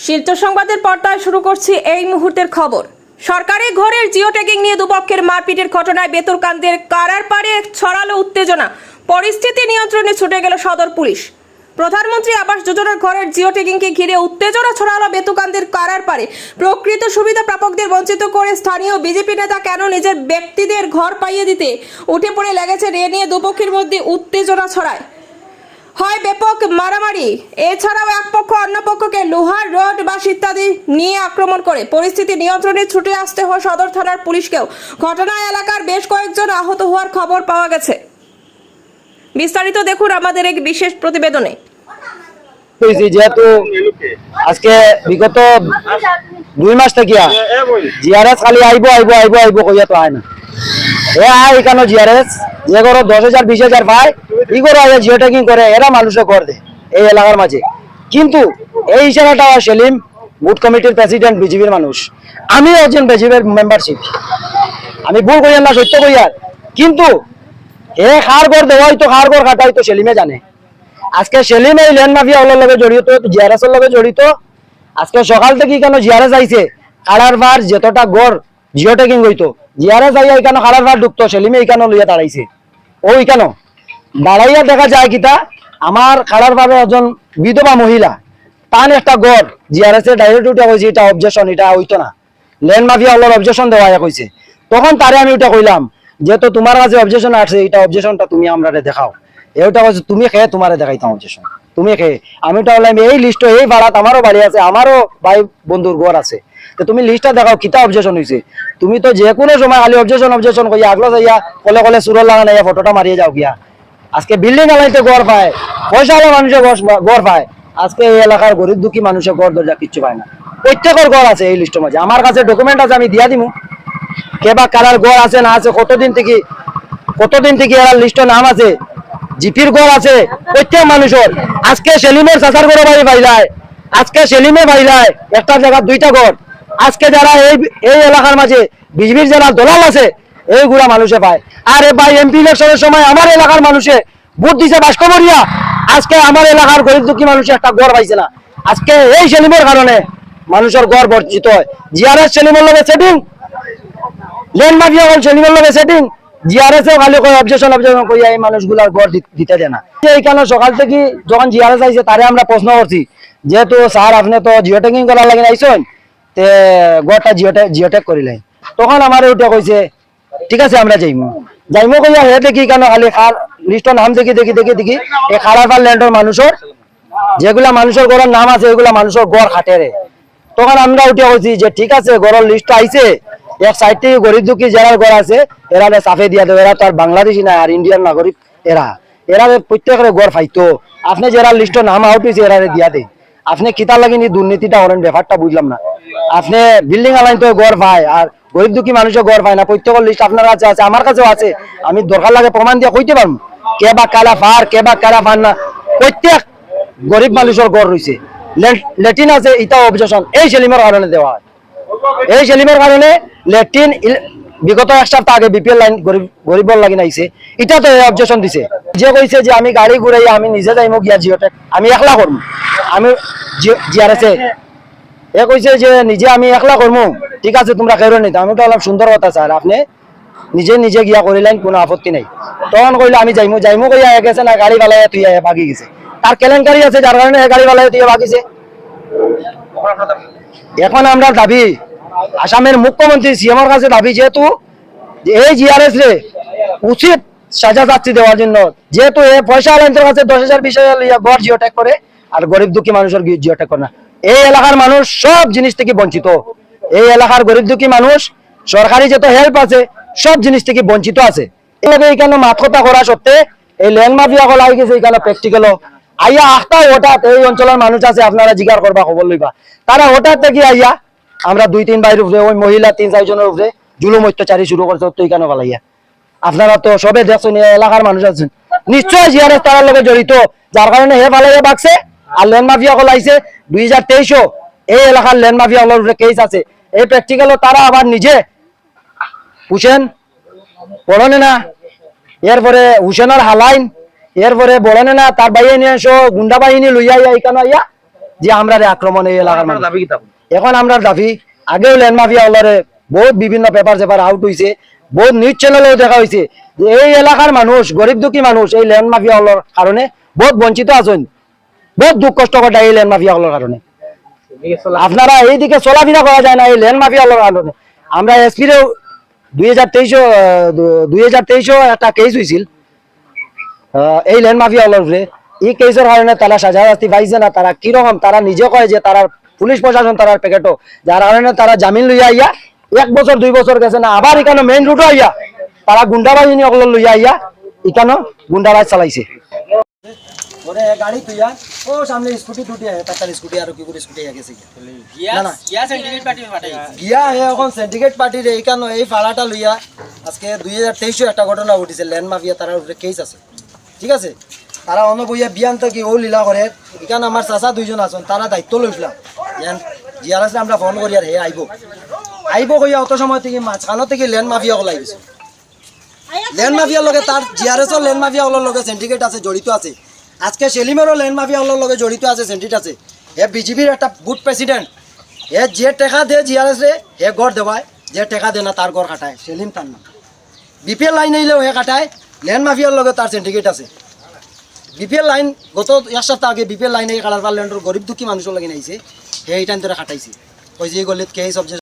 শিলচর সংবাদের পর্দায় শুরু করছি এই মুহূর্তের খবর। সরকারি ঘরের জিও ট্যাগিং নিয়ে দুপক্ষের মারপিটের ঘটনায় বেতুরকান্দের কারার পাড়ে ছড়ালো উত্তেজনা। পরিস্থিতি নিয়ন্ত্রণে ছুটে গেল সদর পুলিশ। প্রধানমন্ত্রী আবাস যোজনার ঘরের জিও ট্যাগিংকে ঘিরে উত্তেজনা ছড়ালো বেতুকান্দের কারার পাড়ে। প্রকৃত সুবিধা প্রাপকদের বঞ্চিত করে স্থানীয় বিজেপি নেতা কেন নিজের ব্যক্তিদের ঘর পাইয়ে দিতে উঠে পড়ে লেগেছে, এ নিয়ে দুপক্ষের মধ্যে উত্তেজনা ছড়ায়। হয় ব্যাপক মারামারি, এছাড়াও এক পক্ষ অন্য পক্ষকে লোহার রড বাঁশ ইত্যাদি নিয়ে আক্রমণ করে। পরিস্থিতি নিয়ন্ত্রণে ছুটে আসতে হয় সদর থানার পুলিশকেও। ঘটনায় এলাকার বেশ কয়েকজন আহত হওয়ার খবর পাওয়া গেছে। বিস্তারিত দেখুন আমাদের এক বিশেষ প্রতিবেদনে। যেহেতু আজকে বিগত 2 মাস থেকে জিআরএস খালি আইব আইব আইব আইব কইয়া তো হয় না। এ আয় এখানে জিআরএস যে করো 10,000 20,000 পায়, ই করো জিও ট্যাগিং করে, এরা মানুষে কর দে এই এলাকার মাঝে। কিন্তু এই ইশারাটা সেলিম বুথ কমিটির প্রেসিডেন্ট, বিজেপির মানুষ, আমি একজন বিজেপির মেম্বারশিপ, আমি ভুল কইয়া না সত্য কইয়ার, কিন্তু এ খার ঘর দেওয়াই তো খার ঘর কাটাই তো সেলিমে জানে। আজকে সেলিম এই ল্যান্ড মাফিয়া ওলার লগে জড়িত, জিআরএস এর লগে জড়িত। আজকে সকাল থেকে কেন জিআরএস আইছে, কালার ভার যতটা গড় জিও ট্যাগিং হইতো, জিআরএস আইয়া এখানে কালার ভার ঢুকতো, সেলিমে এখানে লইয়া দাঁড়াইছে। ও এখানে দাঁড়াইয়া দেখা যায় কিতা, আমার কালার ভারে একজন বিধবা মহিলা, তান একটা গড় জিআরএস এর ডাইরেক্ট উঠে কইছে এটা অবজেকশন, এটা হইতো না, ল্যান্ড মাফিয়া ওলার অবজেকশন দেওয়া কইছে। তখন তারে আমি ওটা কইলাম যেহেতু তোমার কাছে অবজেকশন আছে, এটা অবজেকশনটা তুমি আমরা দেখাও। এটা কইছে তুমি খেয়ে তোমারে দেখাইতাম অবজেকশন, তুমি খেয়ে। আমি ওটা বললাম এই লিস্ট, এই ভাড়াত আমারও বাড়ি আছে, আমারও ভাই বন্ধুর ঘর আছে, তো তুমি লিস্টটা দেখাও কিতা অবজেকশন হয়েছে। তুমি তো যে কোনো সময় খালি অবজেকশন অবজেকশন কইয়া আগলো যাইয়া কলে কলে সুরল লাগা নাইয়া ফটোটা মারিয়ে যাও গিয়া। আজকে বিল্ডিং আলাইতে গড় পায়, পয়সাওয়ালা মানুষের গড় পায়, আজকে এই এলাকার গরিব দুঃখী মানুষের গড় দরজা কিচ্ছু পায় না। প্রত্যেকের গড় আছে এই লিস্টের মাঝে, আমার কাছে ডকুমেন্ট আছে, আমি দিয়া দিমু কেবা কারার গড় আছে না আছে, কতদিন থেকে এরা লিস্টের নাম আছে, জিপির গড় আছে প্রত্যেক মানুষের। আজকে সেলিমের চাচার গড় বাড়ি বাইলায়, আজকে সেলিমে বাইলায় একটা জায়গা 2টা গড়। আজকে যারা এই এলাকার মাঝে বিজেপির যারা দলাল আছে, এইগুলা মানুষে পায়। আরে ভাই এমপি ইলেকশনের সময় আমার এলাকার মানুষে ভোট দিছে বাসকবরিয়া, আজকে আমার এলাকার গরিব দুঃখী মানুষে একটা গড় পাইছে না। আজকে এই সেলিমের কারণে মানুষের গড় বর্জিত হয়। জিআরএস সেলিমের লগে সেটিং, ল্যান্ড মাফিয়া হল সেলিমের লগে সেটিং, জিআরএস এও খালি কই অবজেকশন কইয়া এই মানুষগুলার গড় দিতে দেয় না। এইখানে সকাল থেকে যখন জিআরএস আইছে তারে আমরা প্রশ্ন করছি, যেহেতু স্যার আপনি তো জিও ট্যাগিং করার লাগে আইছেন, তে গড়টা জিও ট্যাগ করিলেন। তখন আমার ওইটা কইছে ঠিক আছে আমরা যাইমু কইয়া হে দেখি কেন খালি খার লিস্টের নাম দেখি এই খারাপার ল্যান্ডের মানুষের যেগুলা মানুষের গড়ের নাম আছে এগুলা মানুষের গড় খাটেরে। তখন আমরা উঠে কইছি যে ঠিক আছে গড়ের লিস্টটা আইছে, এক সাইড থেকে গরিব দুঃখী যারা ঘর আছে এরা সাফে দিয়া দেবে, এরা তো আর বাংলাদেশি না আর ইন্ডিয়ান নাগরিক, এরা প্রত্যেকের ঘর পাইতো। আপনি যারা লিস্টের নাম আউট হয়েছে এরা দিয়া দেয়, আপনি কিতা লাগেনি দুর্নীতিটা করেন, ব্যাপারটা বুঝলাম না। আপনি বিল্ডিং আলাইন তো ঘর পায় আর গরিব দুঃখী মানুষের ঘর পায় না। প্রত্যেকের লিস্ট আপনার কাছে আছে, আমার কাছেও আছে, আমি দরকার লাগে প্রমাণ দিয়ে কইতে পারবো কে বা কালা ফার কে বা কালা ফার না। প্রত্যেক গরিব মানুষের ঘর রয়েছে, লেট্রিন আছে, এটা অবজেকশন এই সেলিমের কারণে দেওয়া হয়। এই সেলিমের কারণে লেট্রিন বিগত 1 সপ্তাহ আগে বিপিএল লাইন গরিবর লাগি নাইছে, এটা তো অবজেকশন দিছে। যে কইছে যে আমি গাড়ি ঘুরাই আমি নিজে যাইমু গিয়া জিওটেক, আমি একলা করবো, আমি জিআরএস এ কইছে যে নিজে আমি একলা করবো, ঠিক আছে তোমরা কেউ নিতে। আমি তো বললাম সুন্দর কথা স্যার, আপনি নিজে গিয়া করিলেন, কোনো আপত্তি নাই। তখন কইলো আমি যাইমু কইয়া গেছে না, গাড়ি বালাই তুই ভাগি গেছে, তার কেলেঙ্কারি আছে যার কারণে গাড়ি বালাই তুই ভাগিছে। এখন আমরা দাবি আসামের মুখ্যমন্ত্রী সিএমের কাছে দাবি, যেহেতু এই জিআরএস রে উচিত সাজা শাস্তি দেওয়ার জন্য, যেহেতু এই পয়সা আলাইনের কাছে 10,000 20,000 গড় জিও ট্যাগ করে আর গরিব দুঃখী মানুষের জিও ট্যাগ করে না। এই এলাকার মানুষ সব জিনিস থেকে বঞ্চিত, এই এলাকার গরিব দুঃখী মানুষ সরকারি যত হেল্প আছে সব জিনিস থেকে বঞ্চিত আছে। এখানে মাত কথা করা সত্ত্বে এই ল্যান্ড মাফিয়া কল আই গেছে, এখানে প্র্যাকটিক্যাল আইয়া আখতা হঠাৎ এই অঞ্চলের মানুষ আছে, আপনারা জিজ্ঞাসা করবা খবর লইবা, তারা হঠাৎ থেকে আইয়া আমরা 2-3 ভাইয়ের উপরে ওই মহিলা 3-4 জনের উপরে জুলুম অত্যাচারী শুরু করছে। তো এখানে বলাইয়া আপনারা তো সবে দেখছেন এলাকার মানুষ আছেন, নিশ্চয় জিআরএস তার লগে জড়িত, যার কারণে হে ভালাইয়া বাগছে। আর ল্যান্ড মাফিয়া কল আইছে 2023 এই এলাকার ল্যান্ড মাফিয়া কলের উপরে কেস আছে। এই প্র্যাকটিক্যালও তারা আবার নিজে হুসেন পড়নে না, এরপরে হুসেনের হালাইন, এরপরে বড়নে না তার বাইয়ে নিয়ে এসো গুন্ডা বাহিনী লইয়া এখানে আইয়া যে আমরা আক্রমণ এই এলাকার মানুষ। এখন আমরা দাবি আগেও ল্যান্ড মাফিয়া হলরে বহুত বিভিন্ন পেপার চেপার আউট হয়েছে, বহুত নিউজ চ্যানেলেও দেখা হয়েছে যে এই এলাকার মানুষ, গরিব দুঃখী মানুষ এই ল্যান্ড মাফিয়া হলর কারণে বহুত বঞ্চিত আছেন, বহুত দুঃখ কষ্ট করে এই ল্যান্ড মাফিয়া হলর কারণে। আপনারা এইদিকে চলাফেরা করা যায় না এই ল্যান্ড মাফিয়া হলর কারণে। আমরা এসপিরেও 2023 একটা কেস হয়েছিল এই ল্যান্ড মাফিয়া হলর উপরে। এই কেসের কারণে তারা সাজা শাস্তি পাইছে না। তারা কিরকম, তারা নিজে কয় যে তারা পুলিশ প্রশাসন তার প্যাকেটও, যার কারণে তারা জামিন লইয়া আইয়া 1 বছর 2 বছর গেছে না, আবার এখানে মেইন রুটও আইয়া তারা গুন্ডা বাহিনী অকল লইয়া আইয়া এখানে গুন্ডারাজ চালাইছে। ওরে গাড়ি তুইয়া ও সামনে স্কুটি টুটি আয়, তার স্কুটি আর কি করে স্কুটি আগে গেছে গিয়া সিন্ডিকেট পার্টি ফাটাই গিয়া এখন সিন্ডিকেট পার্টির এইখানে এই ফাড়াটা লইয়া আজকে 2023 একটা ঘটনা ঘটেছে ল্যান্ড মাফিয়া তার উপরে কেস আছে, ঠিক আছে। তারা অন্য বইয়া বিয়ান থেকে ও লীলা করে এখানে আমার চাচা 2 জন আছেন, তারা দায়িত্ব লইছিলাম জিয়ার আছে আমরা ফোন করি আর হে আইব কইয়া অত সময় থেকে মাঝখানো থেকে ল্যান্ড মাফিয়া ওলাই গেছে। ল্যান্ড মাফিয়ার লগে তার জিআরএসও ল্যান্ড মাফিয়া ওলার লগে সিন্ডিকেট আছে, জড়িত আছে। আজকে সেলিমেরও ল্যান্ড মাফিয়া ওলার লগে জড়িত আছে, সিন্ডিকেট আছে। হে বিজেপির একটা গুড প্রেসিডেন্ট, হে যে টাকা দে জিআরএস রে হে গড় দেওয়ায়, যে টাকা দে না তার গড় কাটায়, সেলিম তার নাম। বিপিএল লাইন আইলেও হে কাটায়, ল্যান্ড মাফিয়ার লগে তার সিন্ডিকেট আছে। বিপিএল লাইন গত 1 সপ্তাহ আগে বিপিএল লাইনে কালার ল্যান্ডের গরিব দুঃখী মানুষের লাগে নাইছে, হে এইটান ধরে কাটাইছে। ওই যে গলিত কে সব